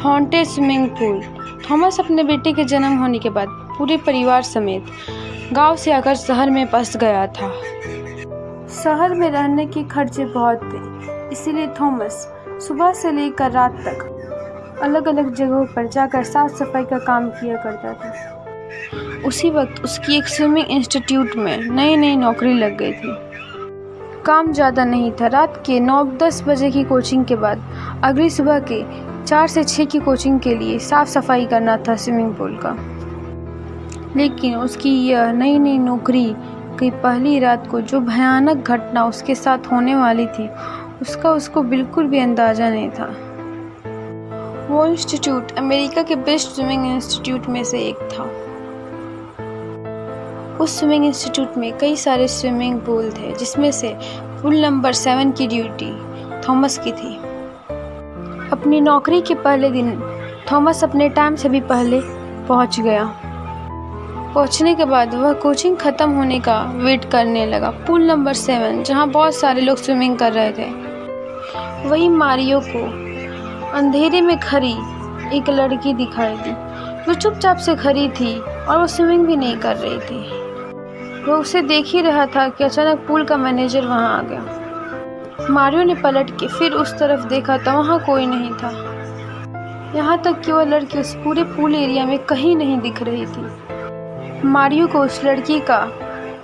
Haunted swimming pool. Thomas अपने बेटे के जन्म होने के बाद पूरे परिवार समेत गांव से आकर शहर में बस गया था। शहर में रहने के खर्चे बहुत थे, इसीलिए थॉमस सुबह से लेकर रात तक अलग अलग जगहों पर जाकर साफ सफाई का काम किया करता था। उसी वक्त उसकी एक स्विमिंग इंस्टीट्यूट में नई नई नौकरी लग गई थी। काम ज़्यादा नहीं था। रात के 9-10 बजे की कोचिंग के बाद अगली सुबह के 4 से 6 की कोचिंग के लिए साफ़ सफाई करना था स्विमिंग पूल का। लेकिन उसकी यह नई नई नौकरी की पहली रात को जो भयानक घटना उसके साथ होने वाली थी उसका उसको बिल्कुल भी अंदाज़ा नहीं था। वो इंस्टीट्यूट अमेरिका के बेस्ट स्विमिंग इंस्टीट्यूट में से एक था। उस स्विमिंग इंस्टीट्यूट में कई सारे स्विमिंग पूल थे, जिसमें से पूल नंबर 7 की ड्यूटी थॉमस की थी। अपनी नौकरी के पहले दिन थॉमस अपने टाइम से भी पहले पहुंच गया। पहुंचने के बाद वह कोचिंग ख़त्म होने का वेट करने लगा। पूल नंबर 7 जहां बहुत सारे लोग स्विमिंग कर रहे थे, वही मारियो को अंधेरे में खड़ी एक लड़की दिखाई दी जो चुपचाप से खड़ी थी और वो स्विमिंग भी नहीं कर रही थी। वो उसे देख ही रहा था कि अचानक पूल का मैनेजर वहां आ गया। मारियो ने पलट के फिर उस तरफ देखा तो वहां कोई नहीं था। यहाँ तक कि वह लड़की उस पूरे पूल एरिया में कहीं नहीं दिख रही थी। मारियो को उस लड़की का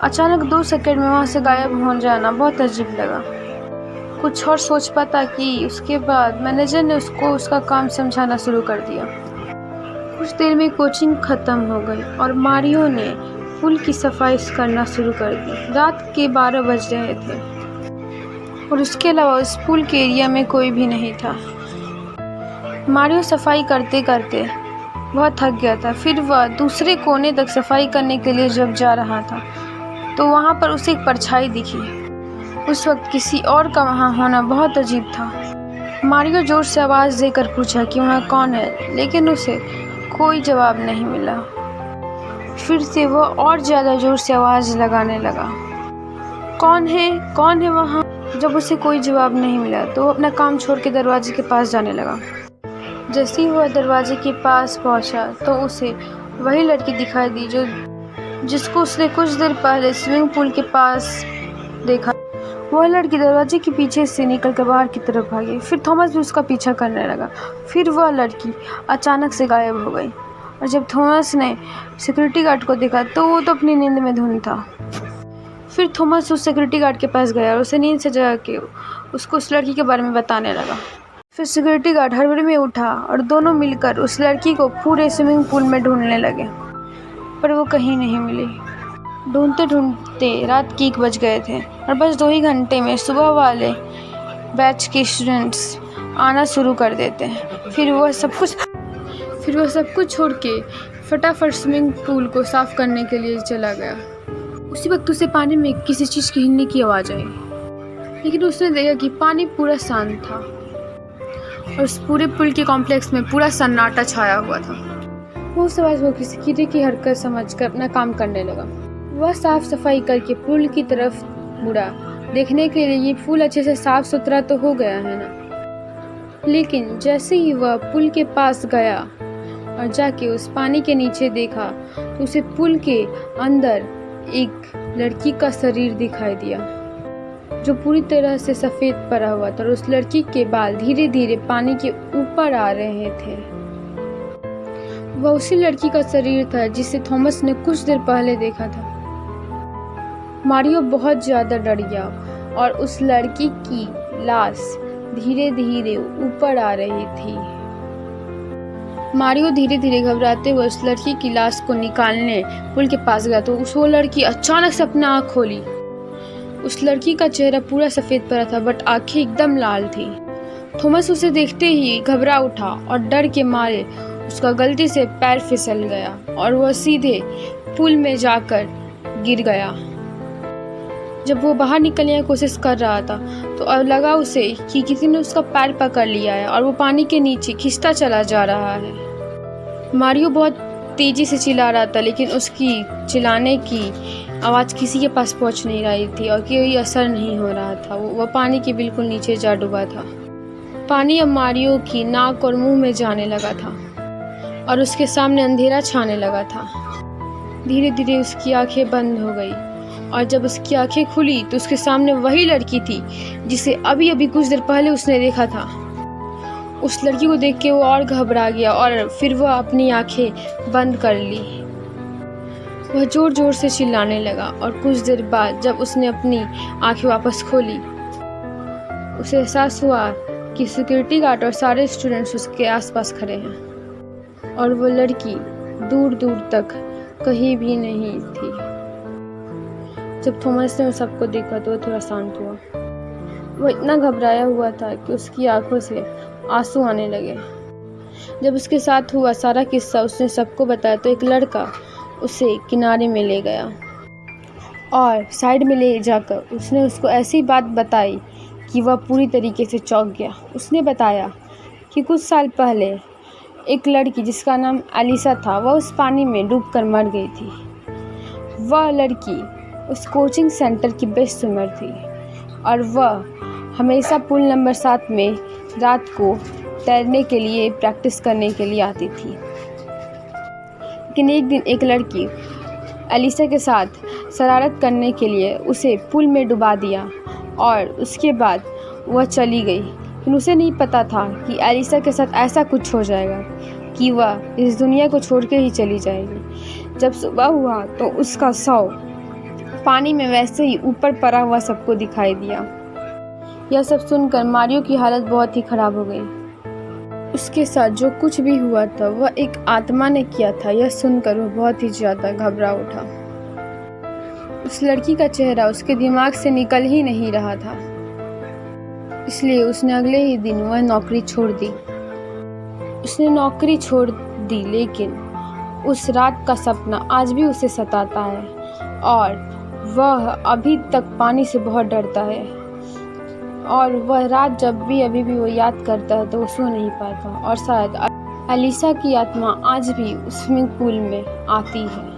अचानक 2 सेकंड में वहां से गायब हो जाना बहुत अजीब लगा। कुछ और सोच पाता कि उसके बाद मैनेजर ने उसको उसका काम समझाना शुरू कर दिया। कुछ देर में कोचिंग ख़त्म हो गई और मारियो ने पूल की सफाई करना शुरू कर दी। रात के 12 बज रहे थे और उसके अलावा उस पूल के एरिया में कोई भी नहीं था। मारियो सफाई करते करते बहुत थक गया था। फिर वह दूसरे कोने तक सफाई करने के लिए जब जा रहा था तो वहाँ पर उसे एक परछाई दिखी। उस वक्त किसी और का वहाँ होना बहुत अजीब था। मारियो जोर से आवाज़ देकर पूछा कि वहाँ कौन है, लेकिन उसे कोई जवाब नहीं मिला। फिर से वह और ज़्यादा जोर से आवाज़ लगाने लगा, कौन है वहाँ। जब उसे कोई जवाब नहीं मिला तो वो अपना काम छोड़ के दरवाजे के पास जाने लगा। जैसे ही वह दरवाजे के पास पहुँचा तो उसे वही लड़की दिखाई दी जिसको उसने कुछ देर पहले स्विमिंग पूल के पास देखा। वह लड़की दरवाजे के पीछे से निकलकर बाहर की तरफ भागी। फिर थॉमस भी उसका पीछा करने लगा। फिर वह लड़की अचानक से गायब हो गई और जब थॉमस ने सिक्योरिटी गार्ड को देखा तो वो तो अपनी नींद में धुन था। फिर थॉमस उस सिक्योरिटी गार्ड के पास गया और उसे नींद से जगा के उसको उस लड़की के बारे में बताने लगा। फिर सिक्योरिटी गार्ड हड़बड़ी में उठा और दोनों मिलकर उस लड़की को पूरे स्विमिंग पूल में ढूंढने लगे, पर वो कहीं नहीं मिली। ढूंढते ढूंढते रात के 1 बज गए थे और बस 2 ही घंटे में सुबह वाले बैच के स्टूडेंट्स आना शुरू कर देते हैं। फिर वह सब कुछ छोड़ के फटाफट स्विमिंग पूल को साफ करने के लिए चला गया। उसी वक्त उसे पानी में किसी चीज़ की हिलने की आवाज़ आई, लेकिन उसने देखा कि पानी पूरा शांत था और उस पूरे पुल के कॉम्प्लेक्स में पूरा सन्नाटा छाया हुआ था। वो उस आवाज़ को किसी कीड़े की हरकत समझकर अपना काम करने लगा। वह साफ सफाई करके पुल की तरफ मुड़ा, देखने के लिए ये पुल अच्छे से साफ सुथरा तो हो गया है ना। लेकिन जैसे ही वह पुल के पास गया और जाके उस पानी के नीचे देखा तो उसे पुल के अंदर एक लड़की का शरीर दिखाई दिया जो पूरी तरह से सफ़ेद पड़ा हुआ था और उस लड़की के बाल धीरे धीरे पानी के ऊपर आ रहे थे। वह उसी लड़की का शरीर था जिसे थॉमस ने कुछ देर पहले देखा था। मारियो बहुत ज़्यादा डर गया और उस लड़की की लाश धीरे धीरे ऊपर आ रही थी। मारियो धीरे धीरे घबराते हुए उस लड़की की लाश को निकालने पुल के पास गया तो वो लड़की अचानक से अपनी आँख खोली। उस लड़की का चेहरा पूरा सफ़ेद पड़ा था बट आँखें एकदम लाल थी। थॉमस उसे देखते ही घबरा उठा और डर के मारे उसका गलती से पैर फिसल गया और वह सीधे पुल में जाकर गिर गया। जब वो बाहर निकलने की कोशिश कर रहा था तो लगा उसे कि किसी ने उसका पैर पकड़ लिया है और वो पानी के नीचे खिंचता चला जा रहा है। मारियो बहुत तेज़ी से चिल्ला रहा था, लेकिन उसकी चिल्लाने की आवाज़ किसी के पास पहुंच नहीं रही थी और कोई असर नहीं हो रहा था। वह पानी के बिल्कुल नीचे जा डूबा था। पानी अब मारियो की नाक और मुंह में जाने लगा था और उसके सामने अंधेरा छाने लगा था। धीरे धीरे उसकी आंखें बंद हो गई और जब उसकी आंखें खुली तो उसके सामने वही लड़की थी जिसे अभी अभी कुछ देर पहले उसने देखा था। उस लड़की को देख के वो और घबरा गया और फिर वह अपनी आंखें बंद कर ली। वह जोर जोर से चिल्लाने लगा और कुछ देर बाद जब उसने अपनी आंखें वापस खोली उसे एहसास हुआ कि सिक्योरिटी गार्ड और सारे स्टूडेंट्स उसके आसपास खड़े हैं और वो लड़की दूर दूर तक कहीं भी नहीं थी। जब थॉमस ने उन सबको देखा तो वह थोड़ा शांत हुआ। वह इतना घबराया हुआ था कि उसकी आंखों से आंसू आने लगे। जब उसके साथ हुआ सारा किस्सा उसने सबको बताया तो एक लड़का उसे किनारे में ले गया और साइड में ले जाकर उसने उसको ऐसी बात बताई कि वह पूरी तरीके से चौंक गया। उसने बताया कि कुछ साल पहले एक लड़की जिसका नाम एलिसा था वह उस पानी में डूबकर मर गई थी। वह लड़की उस कोचिंग सेंटर की बेस्ट स्विमर थी और वह हमेशा पूल नंबर 7 में रात को तैरने के लिए प्रैक्टिस करने के लिए आती थी। लेकिन एक दिन एक लड़की एलिसा के साथ शरारत करने के लिए उसे पूल में डुबा दिया और उसके बाद वह चली गई। लेकिन उसे नहीं पता था कि एलिसा के साथ ऐसा कुछ हो जाएगा कि वह इस दुनिया को छोड़ के ही चली जाएगी। जब सुबह हुआ तो उसका शव पानी में वैसे ही ऊपर पड़ा हुआ सबको दिखाई दिया। यह सब सुनकर मारियो की हालत बहुत ही ख़राब हो गई। उसके साथ जो कुछ भी हुआ था वह एक आत्मा ने किया था। यह सुनकर वह बहुत ही ज़्यादा घबरा उठा। उस लड़की का चेहरा उसके दिमाग से निकल ही नहीं रहा था, इसलिए उसने अगले ही दिन वह नौकरी छोड़ दी। उसने नौकरी छोड़ दी लेकिन उस रात का सपना आज भी उसे सताता है और वह अभी तक पानी से बहुत डरता है और वह रात जब भी अभी भी वो याद करता है तो वो सो नहीं पाता और शायद एलिसा की आत्मा आज भी उस स्विमिंग पूल में आती है।